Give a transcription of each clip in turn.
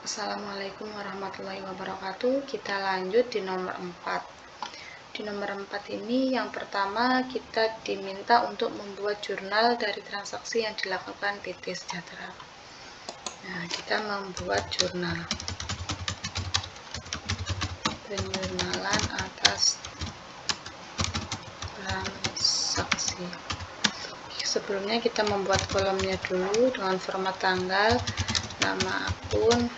Assalamualaikum warahmatullahi wabarakatuh. Kita lanjut di nomor 4. Di nomor 4 ini yang pertama kita diminta untuk membuat jurnal dari transaksi yang dilakukan PT Sejahtera. Nah, kita membuat jurnal. Penjurnalan atas transaksi. Sebelumnya kita membuat kolomnya dulu dengan format tanggal, nama akun,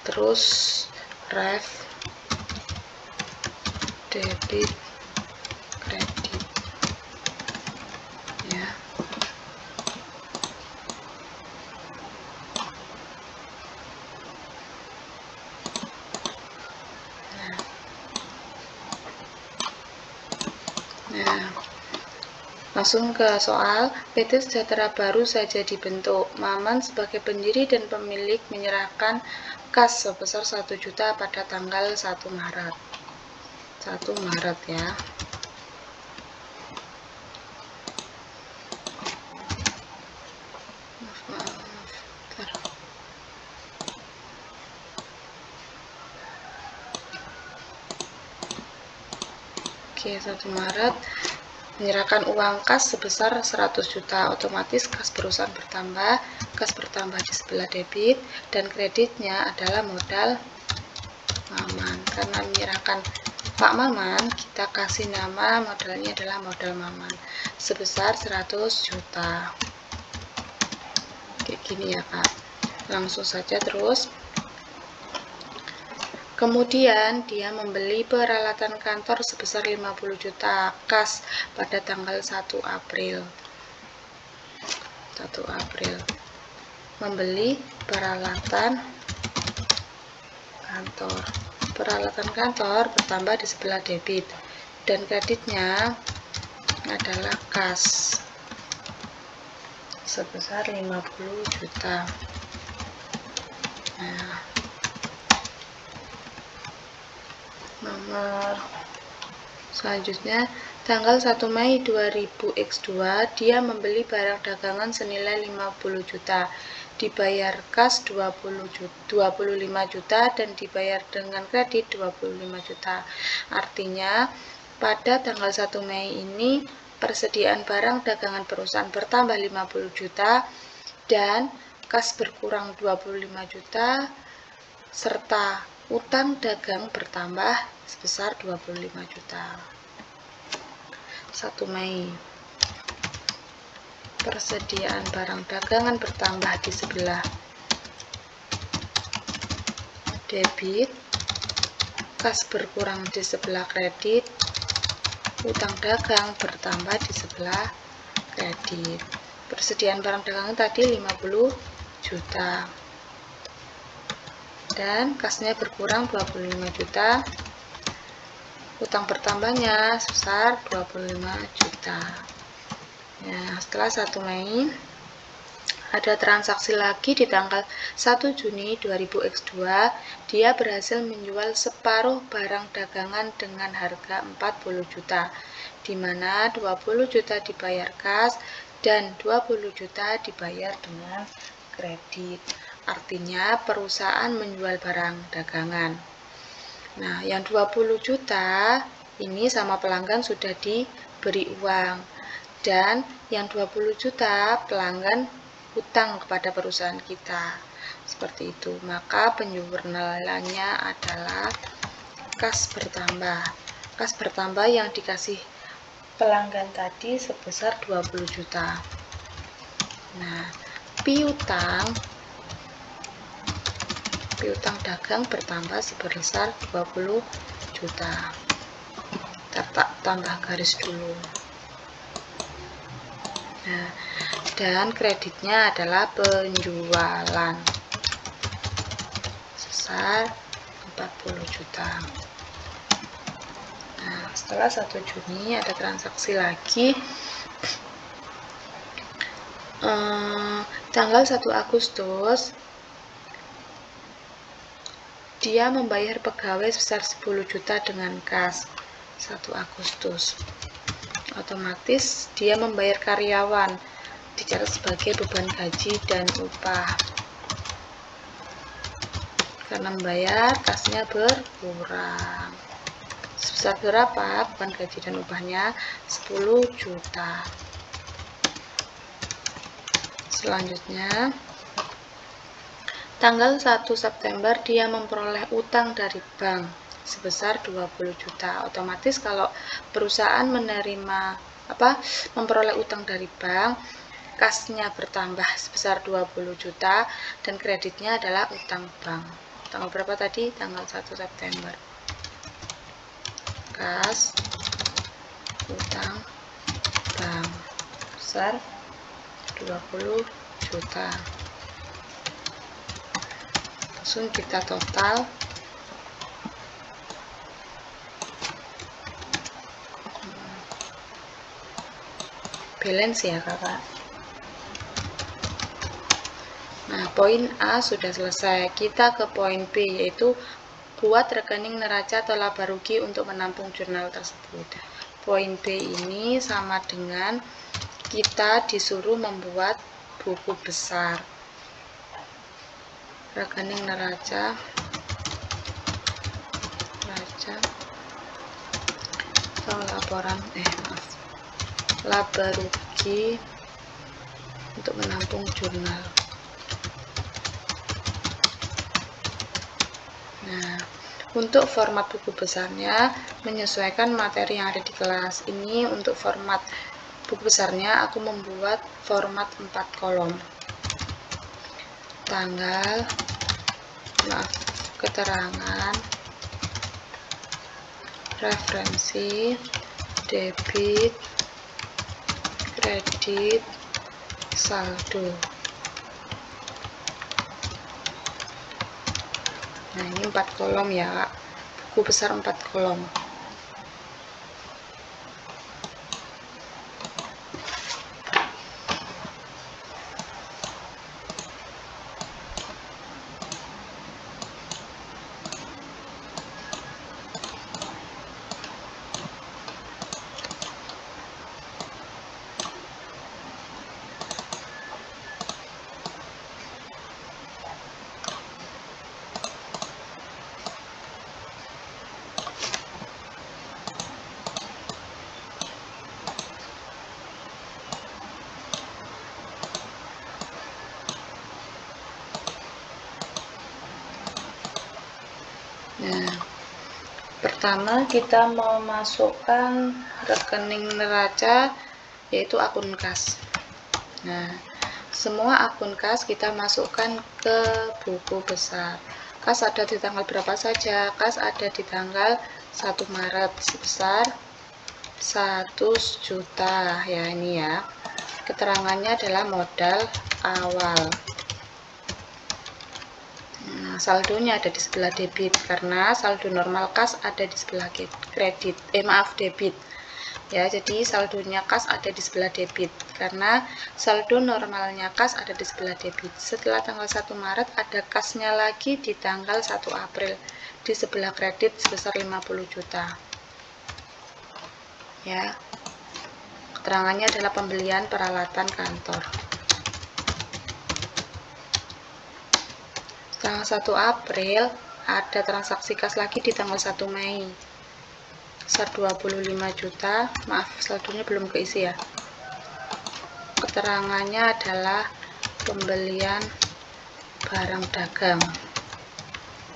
terus ref, debit, kredit, ya. Nah, langsung ke soal. PT Sejahtera baru saja dibentuk. Maman sebagai pendiri dan pemilik menyerahkan kas sebesar 1 juta pada tanggal 1 Maret. 1 Maret ya. Oke, 1 Maret menyerahkan uang kas sebesar 100 juta, otomatis kas perusahaan bertambah, kas bertambah di sebelah debit, dan kreditnya adalah modal Maman. Karena menyerahkan Pak Maman, kita kasih nama modalnya adalah modal Maman sebesar 100 juta. Kayak gini ya Kak, langsung saja terus. Kemudian dia membeli peralatan kantor sebesar 50 juta kas pada tanggal 1 April. 1 April. Membeli peralatan kantor. Peralatan kantor bertambah di sebelah debit dan kreditnya adalah kas sebesar 50 juta. Nah, nomor selanjutnya, tanggal 1 Mei 2000X2 dia membeli barang dagangan senilai 50 juta, dibayar kas 25 juta dan dibayar dengan kredit 25 juta. Artinya pada tanggal 1 Mei ini persediaan barang dagangan perusahaan bertambah 50 juta dan kas berkurang 25 juta serta utang dagang bertambah sebesar 25 juta. 1 Mei. Persediaan barang dagangan bertambah di sebelah debit, kas berkurang di sebelah kredit, utang dagang bertambah di sebelah kredit. Persediaan barang dagangan tadi 50 juta. Dan kasnya berkurang 25 juta, utang bertambahnya sebesar 25 juta. Ya, setelah 1 Mei ada transaksi lagi di tanggal 1 Juni 2000X2, dia berhasil menjual separuh barang dagangan dengan harga 40 juta, di mana 20 juta dibayar kas dan 20 juta dibayar dengan kredit. Artinya perusahaan menjual barang dagangan. Nah, yang 20 juta ini sama pelanggan sudah diberi uang, dan yang 20 juta pelanggan hutang kepada perusahaan kita. Seperti itu. Maka penjurnalannya adalah kas bertambah. Kas bertambah yang dikasih pelanggan tadi sebesar 20 juta. Nah, piutang dagang bertambah sebesar 20 juta. Kita tambah garis dulu. Nah, dan kreditnya adalah penjualan sebesar 40 juta. Nah, setelah 1 Juni ada transaksi lagi. Tanggal 1 Agustus dia membayar pegawai sebesar 10 juta dengan kas. 1 Agustus. Otomatis dia membayar karyawan dicatat sebagai beban gaji dan upah. Karena membayar, kasnya berkurang. Sebesar berapa? Bukan gaji dan upahnya, 10 juta. Selanjutnya, tanggal 1 September dia memperoleh utang dari bank sebesar 20 juta. Otomatis kalau perusahaan memperoleh utang dari bank, kasnya bertambah sebesar 20 juta dan kreditnya adalah utang bank. Tanggal berapa tadi? Tanggal 1 September. Kas utang bank besar 20 juta. Langsung kita total. Balance ya kakak. Nah, poin A sudah selesai. Kita ke poin B, yaitu buat rekening neraca atau laba rugi untuk menampung jurnal tersebut. Poin B ini sama dengan kita disuruh membuat buku besar. Rekening neraca atau laba rugi untuk menampung jurnal. Nah, untuk format buku besarnya menyesuaikan materi yang ada di kelas. Ini untuk format buku besarnya aku membuat format 4 kolom. Keterangan, referensi, debit, kredit, saldo. Nah, ini 4 kolom ya, buku besar 4 kolom. Nah, pertama kita mau masukkan rekening neraca, yaitu akun kas. Nah, semua akun kas kita masukkan ke buku besar. Kas ada di tanggal berapa saja? Kas ada di tanggal 1 Maret sebesar 100 juta ya, ini ya. Keterangannya adalah modal awal. Nah, saldonya ada di sebelah debit karena saldo normal kas ada di sebelah debit ya. Jadi saldonya kas ada di sebelah debit karena saldo normalnya kas ada di sebelah debit. Setelah tanggal 1 Maret ada kasnya lagi di tanggal 1 April di sebelah kredit sebesar 50 juta ya. Keterangannya adalah pembelian peralatan kantor. Tanggal 1 April ada transaksi kas lagi di tanggal 1 Mei besar 25 juta. Maaf, saldonya belum keisi ya. Keterangannya adalah pembelian barang dagang.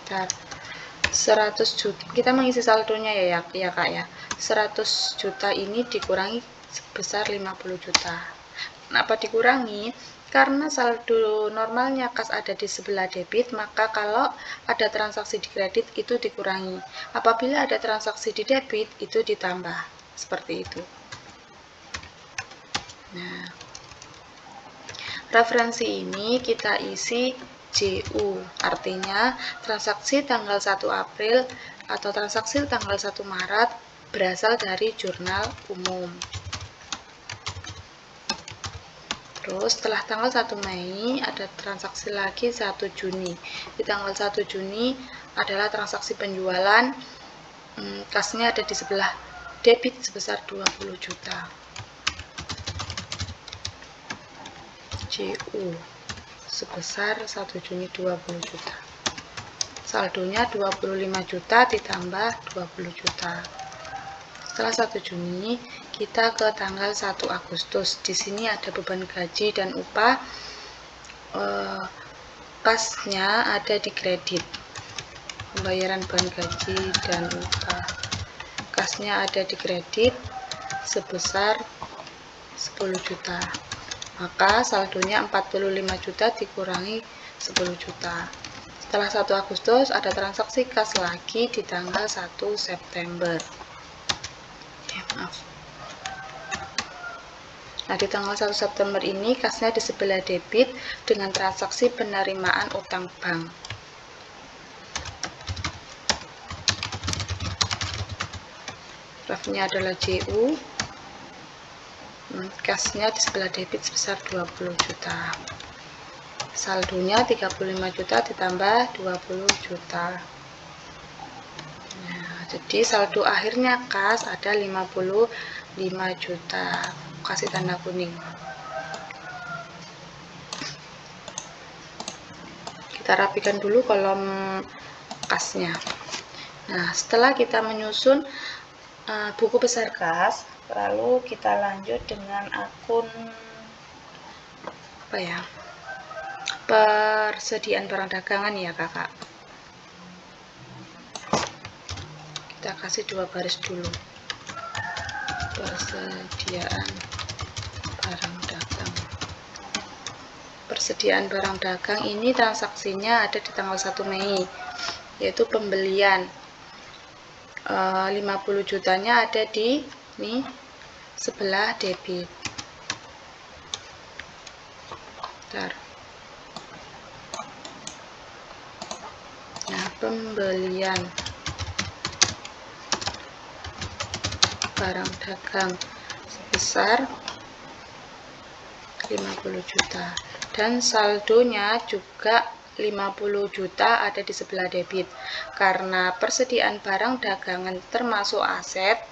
100 juta. Kita mengisi saldonya ya Kak ya. 100 juta ini dikurangi sebesar 50 juta. Kenapa dikurangi? Karena saldo normalnya kas ada di sebelah debit, maka kalau ada transaksi di kredit itu dikurangi. Apabila ada transaksi di debit itu ditambah. Seperti itu. Nah, referensi ini kita isi JU, artinya transaksi tanggal 1 April atau transaksi tanggal 1 Maret berasal dari jurnal umum. Terus setelah tanggal 1 Mei ada transaksi lagi 1 Juni. Di tanggal 1 Juni adalah transaksi penjualan, kasnya ada di sebelah debit sebesar 20 juta. JU sebesar 1 Juni 20 juta. saldonya 25 juta ditambah 20 juta. Setelah 1 Juni, kita ke tanggal 1 Agustus. Di sini ada beban gaji dan upah. Kasnya ada di kredit. Pembayaran beban gaji dan upah. Kasnya ada di kredit sebesar 10 juta. Maka saldonya 45 juta dikurangi 10 juta. Setelah 1 Agustus ada transaksi kas lagi di tanggal 1 September. Maaf. Nah, di tanggal 1 September ini kasnya di sebelah debit dengan transaksi penerimaan utang bank. Grafnya adalah JU. Kasnya di sebelah debit sebesar 20 juta. Saldonya 35 juta ditambah 20 juta. Nah, jadi saldo akhirnya kas ada 55 juta. Kasih tanda kuning. Kita rapikan dulu kolom kasnya. Nah, setelah kita menyusun buku besar kas, lalu kita lanjut dengan akun persediaan barang dagangan ya kakak. Kita kasih 2 baris dulu. Persediaan barang dagang. Persediaan barang dagang ini transaksinya ada di tanggal 1 Mei, yaitu pembelian 50 jutanya ada di sebelah debit. Nah, pembelian barang dagang sebesar 50 juta dan saldonya juga 50 juta ada di sebelah debit. Karena persediaan barang dagangan termasuk aset,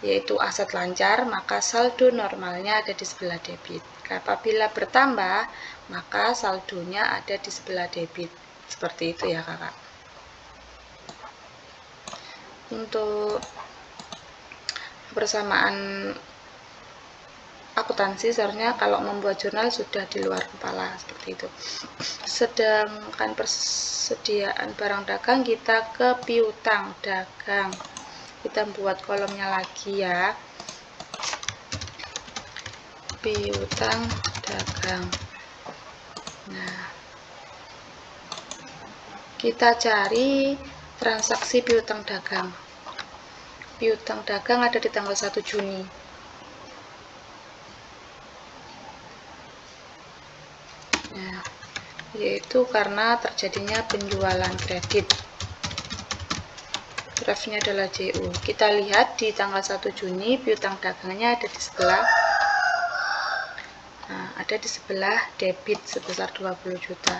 yaitu aset lancar, maka saldo normalnya ada di sebelah debit. Apabila bertambah, maka saldonya ada di sebelah debit. Seperti itu ya kakak. Untuk persamaan akuntansi seharusnya kalau membuat jurnal sudah di luar kepala seperti itu. Sedangkan persediaan barang dagang kita ke piutang dagang. Kita buat kolomnya lagi ya. Piutang dagang. Nah, kita cari transaksi piutang dagang. Piutang dagang ada di tanggal 1 Juni. Nah, yaitu karena terjadinya penjualan kredit. Grafnya adalah JU. Kita lihat di tanggal 1 Juni piutang dagangnya ada di sebelah debit sebesar 20 juta.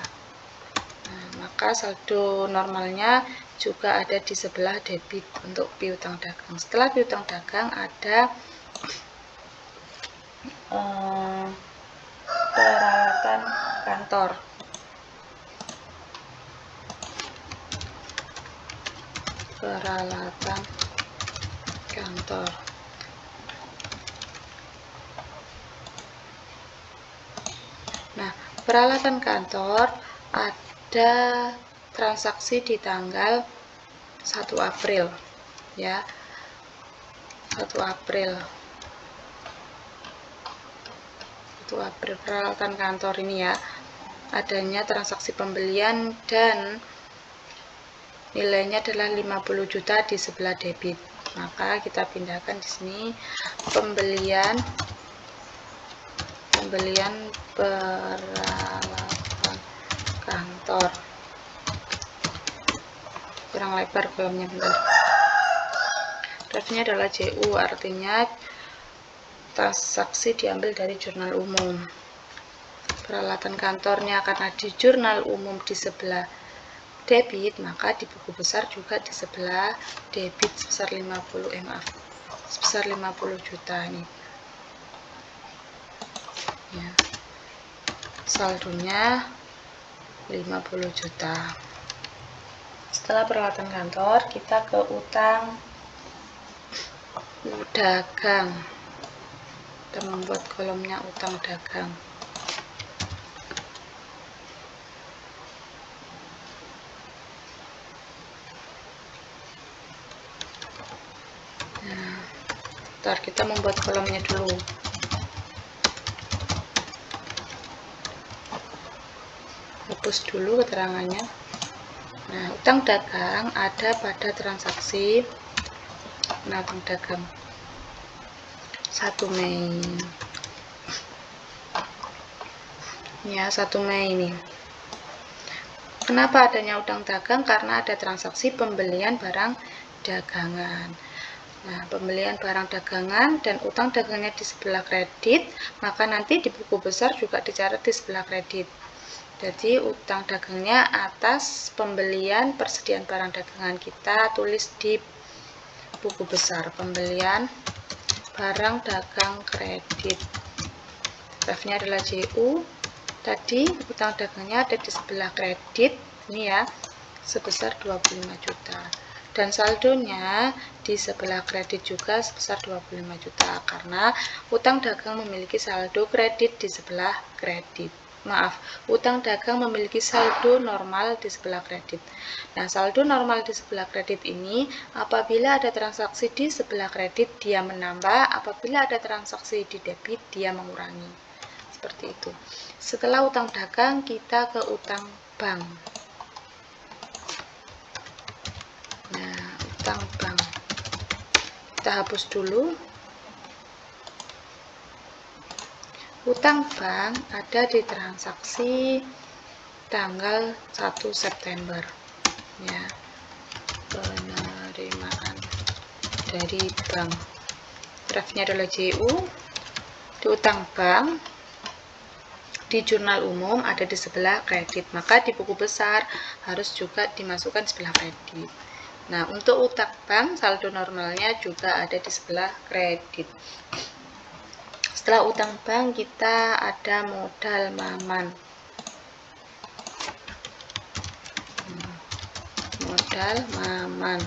Nah, maka saldo normalnya juga ada di sebelah debit untuk piutang dagang. Setelah piutang dagang ada peralatan kantor. Peralatan kantor. Nah, peralatan kantor ada transaksi di tanggal 1 April ya. 1 April peralatan kantor ini ya. Adanya transaksi pembelian dan nilainya adalah 50 juta di sebelah debit. Maka kita pindahkan di sini pembelian peralatan kantor. Kurang lebar kolomnya, bentar. Grafnya adalah JU, artinya transaksi diambil dari jurnal umum. Peralatan kantornya karena di jurnal umum di sebelah debit, maka di buku besar juga di sebelah debit sebesar 50 juta ini ya. Saldonya 50 juta. Setelah peralatan kantor, kita ke utang dagang. Kita membuat kolomnya utang dagang. Nah, ntar kita membuat kolomnya dulu. Hapus dulu keterangannya. Nah, utang dagang ada pada transaksi utang dagang 1 Mei. Ya, 1 Mei ini. Kenapa adanya utang dagang? Karena ada transaksi pembelian barang dagangan. Nah, pembelian barang dagangan dan utang dagangnya di sebelah kredit, maka nanti di buku besar juga dicatat di sebelah kredit. Jadi utang dagangnya atas pembelian persediaan barang dagangan, kita tulis di buku besar pembelian barang dagang kredit. Refnya adalah JU. Tadi utang dagangnya ada di sebelah kredit, ini ya, sebesar 25 juta. Dan saldonya di sebelah kredit juga sebesar 25 juta karena utang dagang memiliki saldo kredit di sebelah kredit. Maaf, utang dagang memiliki saldo normal di sebelah kredit. Nah, saldo normal di sebelah kredit ini apabila ada transaksi di sebelah kredit dia menambah, apabila ada transaksi di debit dia mengurangi. Seperti itu. Setelah utang dagang kita ke utang bank. Nah, utang bank. Kita hapus dulu. Utang bank ada di transaksi tanggal 1 September. Ya. Penerimaan dari bank. Refnya adalah JU. Di utang bank di jurnal umum ada di sebelah kredit, maka di buku besar harus juga dimasukkan sebelah kredit. Nah, untuk utang bank saldo normalnya juga ada di sebelah kredit. Setelah utang bank kita ada modal maman. Modal maman.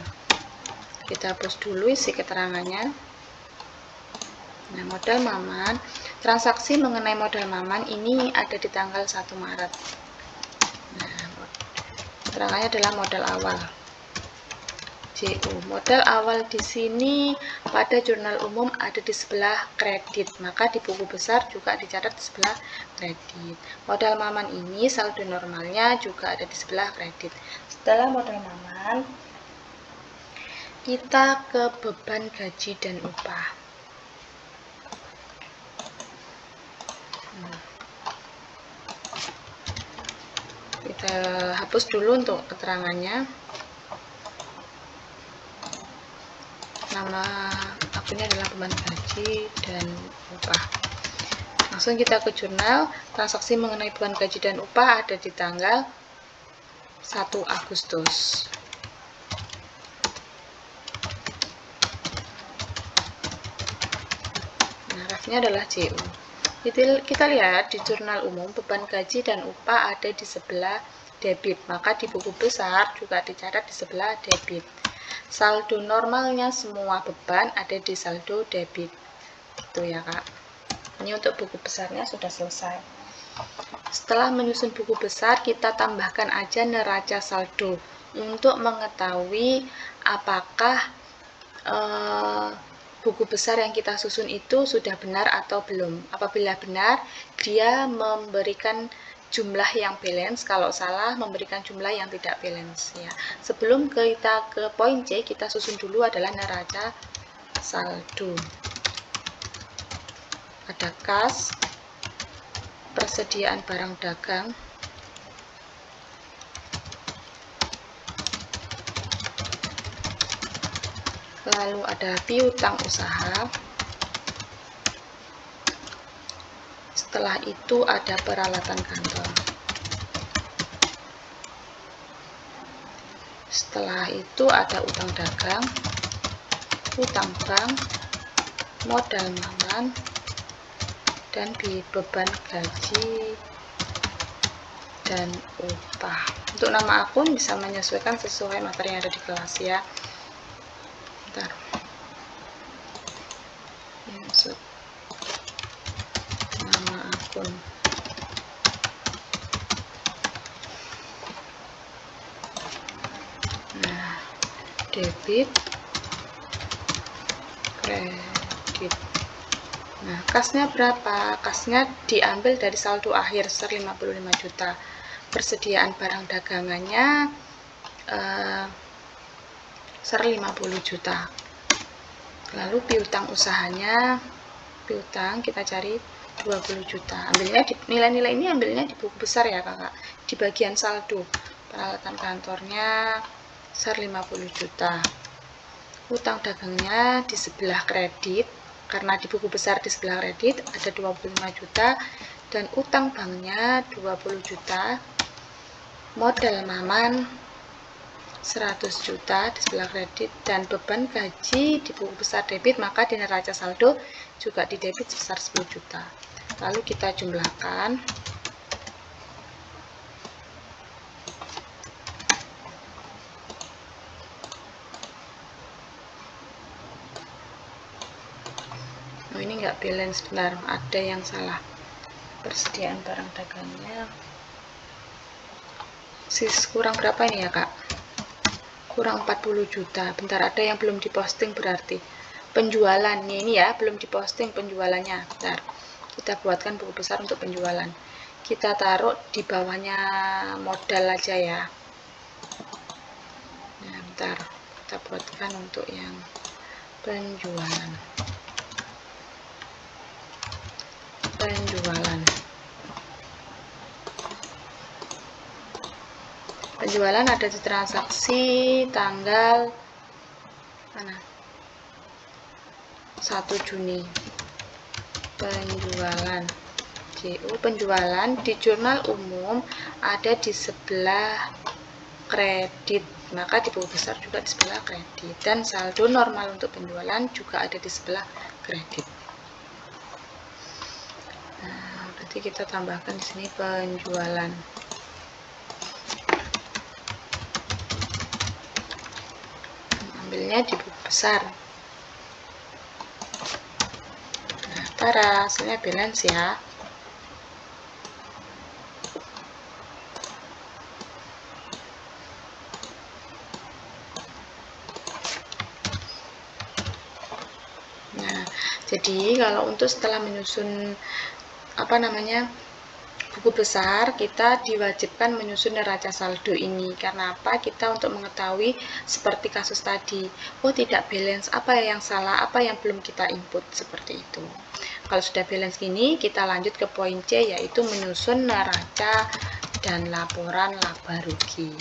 Kita hapus dulu isi keterangannya. Nah, modal maman, transaksi mengenai modal maman ini ada di tanggal 1 Maret. Nah, keterangannya adalah modal awal. JU. Modal awal di sini pada jurnal umum ada di sebelah kredit, maka di buku besar juga dicatat di sebelah kredit. Modal maman ini saldo normalnya juga ada di sebelah kredit. Setelah modal maman, kita ke beban gaji dan upah. Kita hapus dulu untuk keterangannya. Nama akunnya adalah beban gaji dan upah. Langsung kita ke jurnal. Transaksi mengenai beban gaji dan upah ada di tanggal 1 Agustus. Nah, refnya adalah JU. Kita lihat di jurnal umum beban gaji dan upah ada di sebelah debit, maka di buku besar juga dicatat di sebelah debit. Saldo normalnya semua beban ada di saldo debit. Itu ya, Kak. Ini untuk buku besarnya sudah selesai. Setelah menyusun buku besar, kita tambahkan aja neraca saldo untuk mengetahui apakah buku besar yang kita susun itu sudah benar atau belum. Apabila benar, dia memberikan jumlah yang balance, kalau salah memberikan jumlah yang tidak balance ya. Sebelum kita ke poin C, kita susun dulu adalah neraca saldo. Ada kas, persediaan barang dagang, lalu ada piutang usaha. Setelah itu ada peralatan kantor. Setelah itu ada utang dagang, utang bank, modal maman, dan beban gaji dan upah. Untuk nama akun bisa menyesuaikan sesuai materi yang ada di kelas ya. Bentar. Insert nama akun. Nah, debit, kredit. Nah, kasnya berapa? Kasnya diambil dari saldo akhir ser 55 juta. Persediaan barang dagangannya ser 50 juta. Lalu piutang usahanya, piutang kita cari 20 juta. Ambilnya di nilai-nilai ini ambilnya di buku besar ya, Kakak. Di bagian saldo. Peralatan kantornya ser 50 juta. Utang dagangnya di sebelah kredit. Karena di buku besar di sebelah kredit ada 25 juta dan utang banknya 20 juta, modal maman 100 juta di sebelah kredit, dan beban gaji di buku besar debit, maka di neraca saldo juga di debit sebesar 10 juta. Lalu kita jumlahkan. Oh, ini enggak balance, benar, ada yang salah. Persediaan barang dagangnya kurang berapa ini ya, Kak? Kurang 40 juta. Bentar, ada yang belum diposting berarti. Penjualan ini ya, belum diposting penjualannya. Bentar, kita buatkan buku besar untuk penjualan. Kita taruh di bawahnya modal aja ya. Nah, bentar, kita buatkan untuk yang penjualan. Penjualan ada di transaksi tanggal mana? 1 Juni. Penjualan penjualan di jurnal umum ada di sebelah kredit, maka di buku besar juga di sebelah kredit, dan saldo normal untuk penjualan juga ada di sebelah kredit. Nah, berarti kita tambahkan di sini penjualan. Ambilnya di buku besar. Nah, tara, hasilnya balance ya. Nah, jadi kalau untuk setelah menyusun buku besar, kita diwajibkan menyusun neraca saldo ini. Karena apa? Kita untuk mengetahui seperti kasus tadi, oh tidak balance, apa yang salah, apa yang belum kita input, seperti itu. Kalau sudah balance gini, kita lanjut ke poin C, yaitu menyusun neraca dan laporan laba rugi.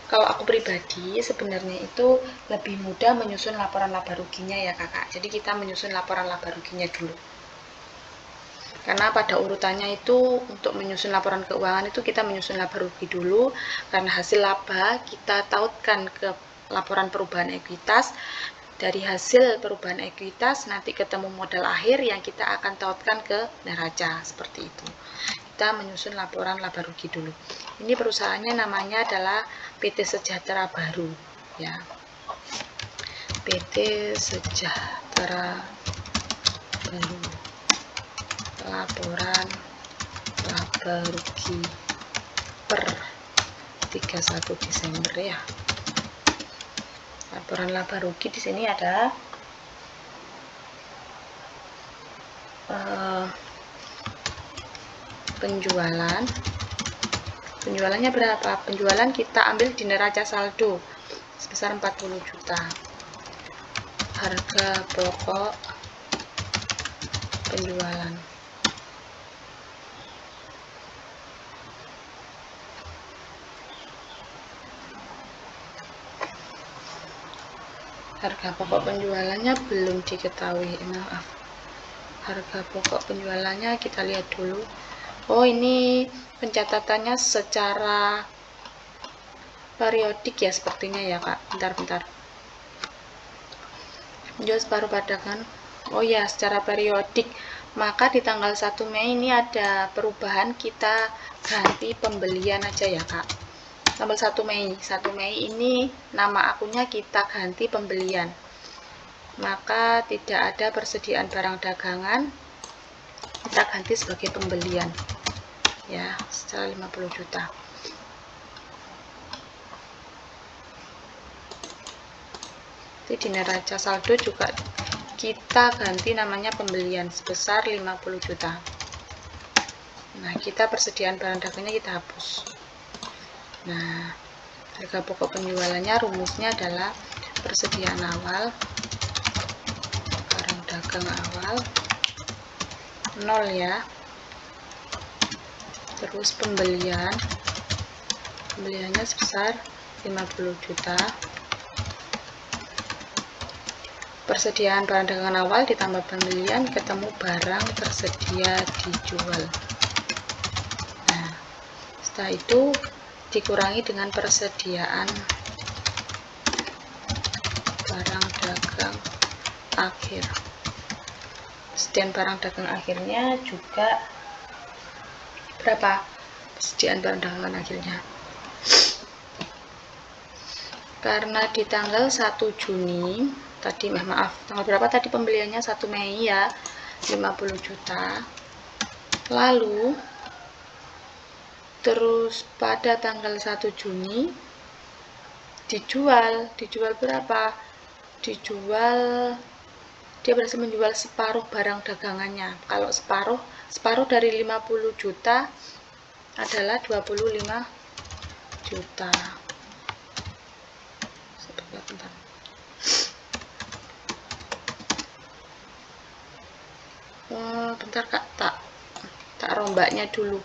Kalau aku pribadi sebenarnya itu lebih mudah menyusun laporan laba ruginya ya, Kakak. Jadi kita menyusun laporan laba ruginya dulu. Karena pada urutannya itu untuk menyusun laporan keuangan itu kita menyusun laba rugi dulu, karena hasil laba kita tautkan ke laporan perubahan ekuitas. Dari hasil perubahan ekuitas nanti ketemu modal akhir yang kita akan tautkan ke neraca, seperti itu. Kita menyusun laporan laba rugi dulu. Ini perusahaannya namanya adalah PT Sejahtera Baru ya. PT Sejahtera Baru. Laporan laba rugi per 31 Desember ya. Laporan laba rugi di sini ada penjualannya berapa? Penjualan kita ambil di neraca saldo sebesar 40 juta. Harga pokok penjualan. Harga pokok penjualannya belum diketahui, maaf. Harga pokok penjualannya kita lihat dulu. Oh, ini pencatatannya secara periodik ya sepertinya ya, Kak. Bentar. menjual separuh perdagangan. Oh ya, secara periodik. Maka di tanggal 1 Mei ini ada perubahan, kita ganti pembelian aja ya Kak. Tanggal 1 Mei ini nama akunnya kita ganti pembelian. Maka tidak ada persediaan barang dagangan, kita ganti sebagai pembelian ya, secara 50 juta. Di neraca saldo juga kita ganti namanya pembelian sebesar 50 juta. Nah, kita persediaan barang dagangnya kita hapus. Nah, harga pokok penjualannya rumusnya adalah persediaan awal, barang dagang awal 0 ya. Terus pembeliannya sebesar 50 juta. Persediaan barang dagangan awal ditambah pembelian, ketemu barang tersedia dijual. Nah, setelah itu dikurangi dengan persediaan barang dagang akhir. Persediaan barang dagang akhirnya juga berapa? Persediaan barang dagangan akhirnya. Karena di tanggal 1 Juni tadi, maaf, tanggal berapa tadi pembeliannya? 1 Mei ya, 50 juta. Lalu terus pada tanggal 1 Juni dijual berapa? Dia berhasil menjual separuh barang dagangannya. Kalau separuh dari 50 juta adalah 25 juta. Bentar. Bentar Kak, tak rombaknya dulu.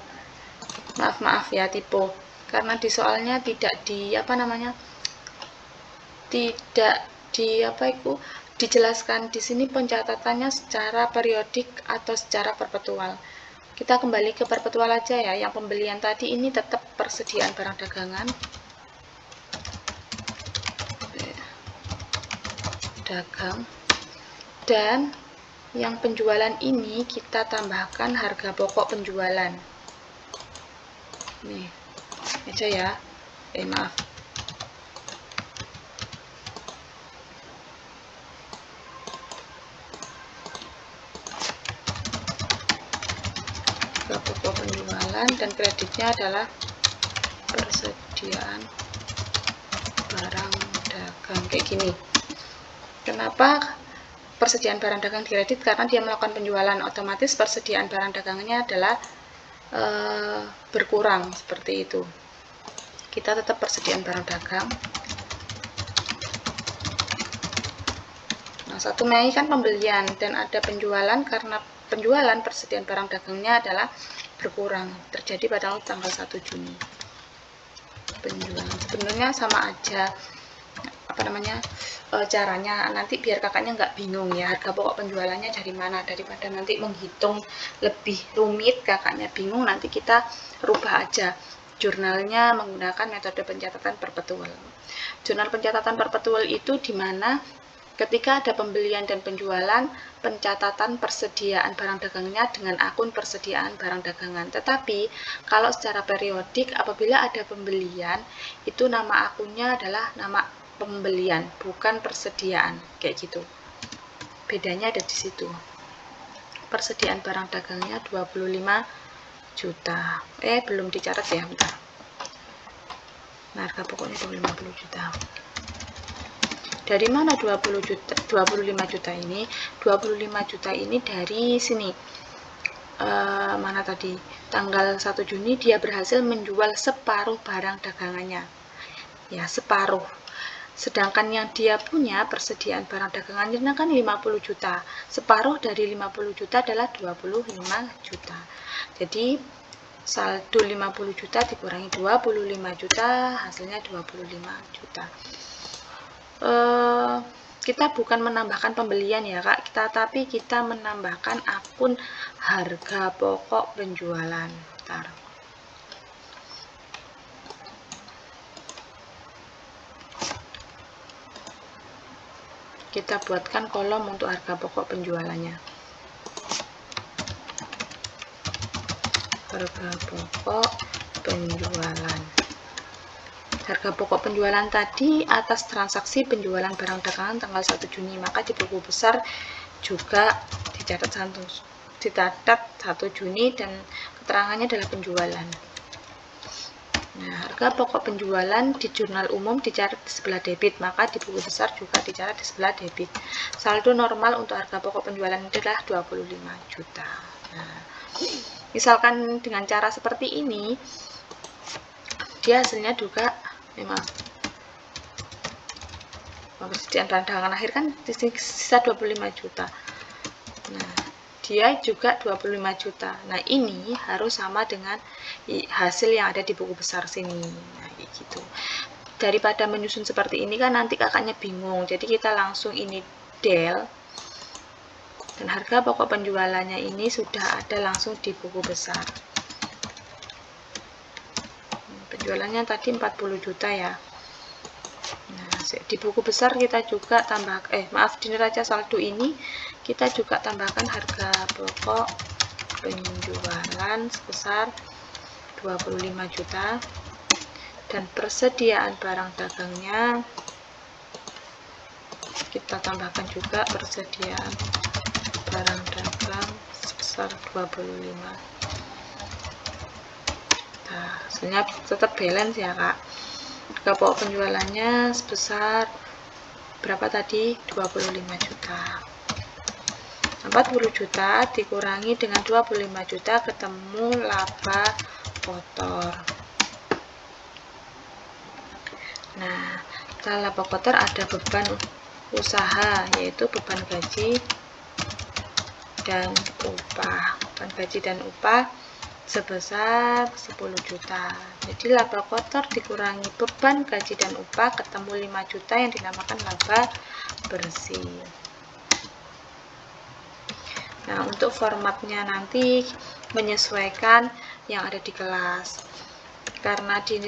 Maaf ya, typo. Karena di soalnya tidak dijelaskan di sini pencatatannya secara periodik atau secara perpetual. Kita kembali ke perpetual aja ya. Yang pembelian tadi ini tetap persediaan barang dagangan. Dan yang penjualan ini kita tambahkan harga pokok penjualan. Nih aja ya. Maaf. Harga pokok penjualan dan kreditnya adalah persediaan barang dagang kayak gini. Kenapa persediaan barang dagang dikredit? Karena dia melakukan penjualan, otomatis persediaan barang dagangannya adalah berkurang, seperti itu. Kita tetap persediaan barang dagang. Nah, 1 Mei kan pembelian dan ada penjualan, karena penjualan persediaan barang dagangnya adalah berkurang, terjadi pada tanggal 1 Juni. Penjualan sebenarnya sama aja caranya, nanti biar kakaknya nggak bingung ya harga pokok penjualannya dari mana, daripada nanti menghitung lebih rumit kakaknya bingung, nanti kita rubah aja jurnalnya menggunakan metode pencatatan perpetual. Jurnal pencatatan perpetual itu dimana ketika ada pembelian dan penjualan, pencatatan persediaan barang dagangnya dengan akun persediaan barang dagangan. Tetapi kalau secara periodik, apabila ada pembelian, itu nama akunnya adalah nama pembelian, bukan persediaan, kayak gitu. Bedanya ada di situ. Persediaan barang dagangnya 25 juta. Belum dicatat ya, bentar. Nah, harga pokoknya 50 juta. Dari mana 25 juta ini? 25 juta ini dari sini. Mana tadi? Tanggal 1 Juni dia berhasil menjual separuh barang dagangannya. Ya, separuh. Sedangkan yang dia punya persediaan barang dagangannya kan 50 juta. Separuh dari 50 juta adalah 25 juta. Jadi saldo 50 juta dikurangi 25 juta, hasilnya 25 juta. Kita bukan menambahkan pembelian ya Kak, tapi kita menambahkan akun harga pokok penjualan. Bentar. kita buatkan kolom untuk harga pokok penjualannya. Harga pokok penjualan. Harga pokok penjualan tadi atas transaksi penjualan barang dagangan tanggal 1 Juni, maka di buku besar juga dicatat 1 Juni dan keterangannya adalah penjualan. Nah, harga pokok penjualan di jurnal umum dicatat di sebelah debit, maka di buku besar juga dicatat di sebelah debit. Saldo normal untuk harga pokok penjualan adalah 25 juta. Nah, misalkan dengan cara seperti ini, dia hasilnya juga memang persediaan barang dagangan akhir kan sisa 25 juta. Nah, dia juga 25 juta. Nah, ini harus sama dengan hasil yang ada di buku besar sini. Nah, kayak gitu. Daripada menyusun seperti ini kan nanti kakaknya bingung. Jadi kita langsung ini del. Dan harga pokok penjualannya ini sudah ada langsung di buku besar. Penjualannya tadi 40 juta ya. Nah, di buku besar kita juga tambah di neraca saldo ini kita juga tambahkan harga pokok penjualan sebesar 25 juta dan persediaan barang dagangnya kita tambahkan juga persediaan barang dagang sebesar 25. Nah, hasilnya tetap balance ya kak. Harga pokok penjualannya sebesar berapa tadi? 25 juta. 40 juta dikurangi dengan 25 juta ketemu laba kotor. Nah, setelah laba kotor ada beban usaha, yaitu beban gaji dan upah. Beban gaji dan upah sebesar 10 juta. Jadi laba kotor dikurangi beban gaji dan upah ketemu 5 juta yang dinamakan laba bersih. Nah, untuk formatnya nanti menyesuaikan yang ada di kelas. Karena di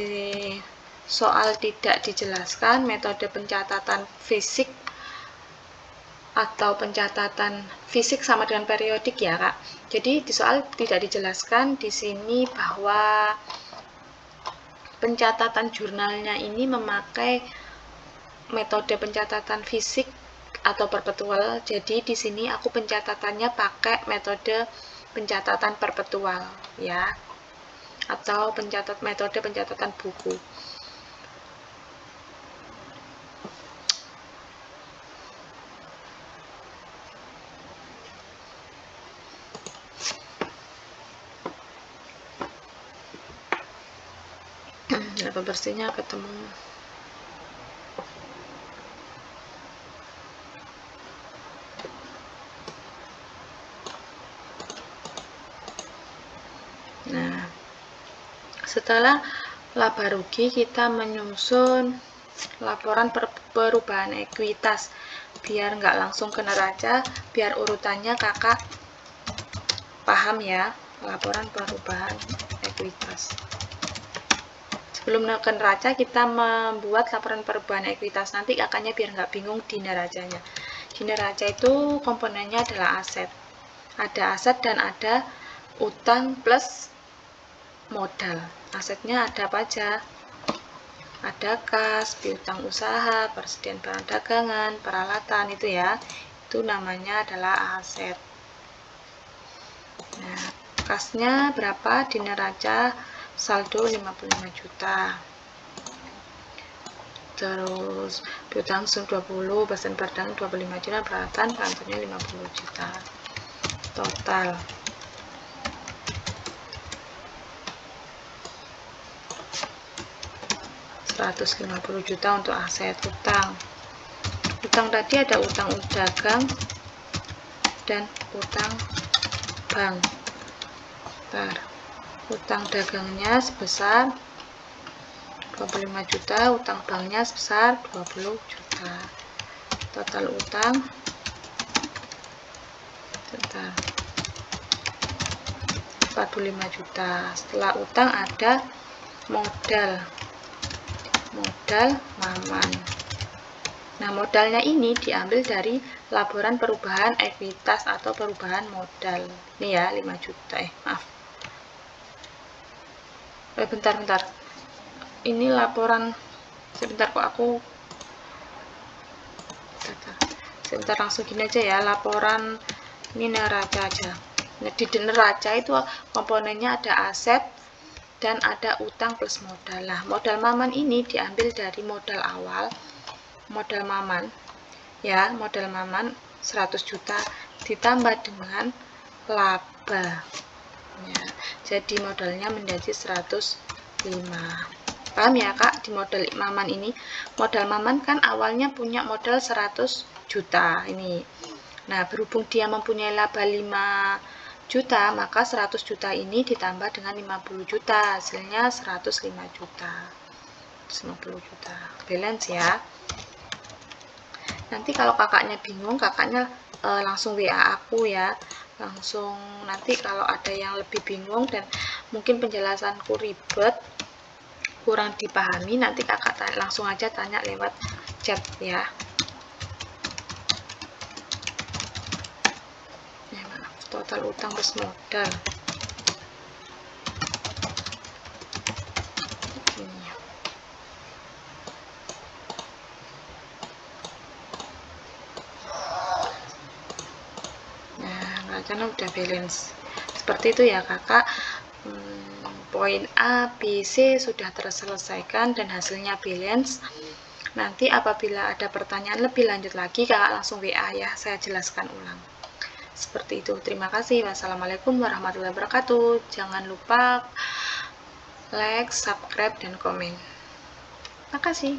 soal tidak dijelaskan metode pencatatan fisik atau pencatatan fisik sama dengan periodik ya kak. Jadi di soal tidak dijelaskan di sini bahwa pencatatan jurnalnya ini memakai metode pencatatan fisik atau perpetual. Jadi di sini aku pencatatannya pakai metode pencatatan perpetual ya, atau metode pencatatan buku. Laba bersihnya ketemu. Nah, setelah laba rugi kita menyusun laporan perubahan ekuitas. Biar nggak langsung ke neraca, biar urutannya kakak paham ya. Laporan perubahan ekuitas. Sebelum ke neraca kita membuat laporan perubahan ekuitas, nanti kakaknya biar nggak bingung di neracanya. Di neraca itu komponennya adalah aset. Ada aset dan ada utang plus modal. Asetnya ada apa aja? Ada kas, piutang usaha, persediaan barang dagangan, peralatan itu ya. Itu namanya adalah aset. Nah, kasnya berapa di neraca? Saldo 55 juta. Terus piutang 20, bahan barang 25 juta, peralatan kantornya 50 juta. Total 150 juta untuk aset. Utang tadi ada utang dagang dan utang bank. Utang dagangnya sebesar 25 juta, utang banknya sebesar 20 juta. Total utang 45 juta. Setelah utang ada modal maman Nah, modalnya ini diambil dari laporan perubahan ekuitas atau perubahan modal. Ini ya, 5 juta. Maaf. Bentar. Ini laporan, sebentar kok aku. Sebentar, langsung gini aja ya, laporan ini neraca aja. Nah, di neraca itu komponennya ada aset dan ada utang plus modal. Nah, modal Maman ini diambil dari modal awal, modal Maman ya, modal Maman 100 juta ditambah dengan laba ya, jadi modalnya menjadi 105. Paham ya Kak? Di modal Maman ini, modal Maman kan awalnya punya modal 100 juta ini. Nah, berhubung dia mempunyai laba 5 juta, maka 100 juta ini ditambah dengan 50 juta, hasilnya 105 juta. 150 juta. Balance ya. Nanti kalau kakaknya bingung, kakaknya langsung WA aku ya. Langsung nanti kalau ada yang lebih bingung dan mungkin penjelasanku ribet, kurang dipahami, nanti kakak langsung aja tanya lewat chat ya. Total utang plus modal. Nah, karena udah balance. Seperti itu ya kakak. Poin A, B, C sudah terselesaikan dan hasilnya balance. Nanti apabila ada pertanyaan lebih lanjut lagi, kakak langsung WA ya, saya jelaskan ulang. Seperti itu. Terima kasih. Wassalamualaikum warahmatullahi wabarakatuh. Jangan lupa like, subscribe, dan komen. Terima kasih.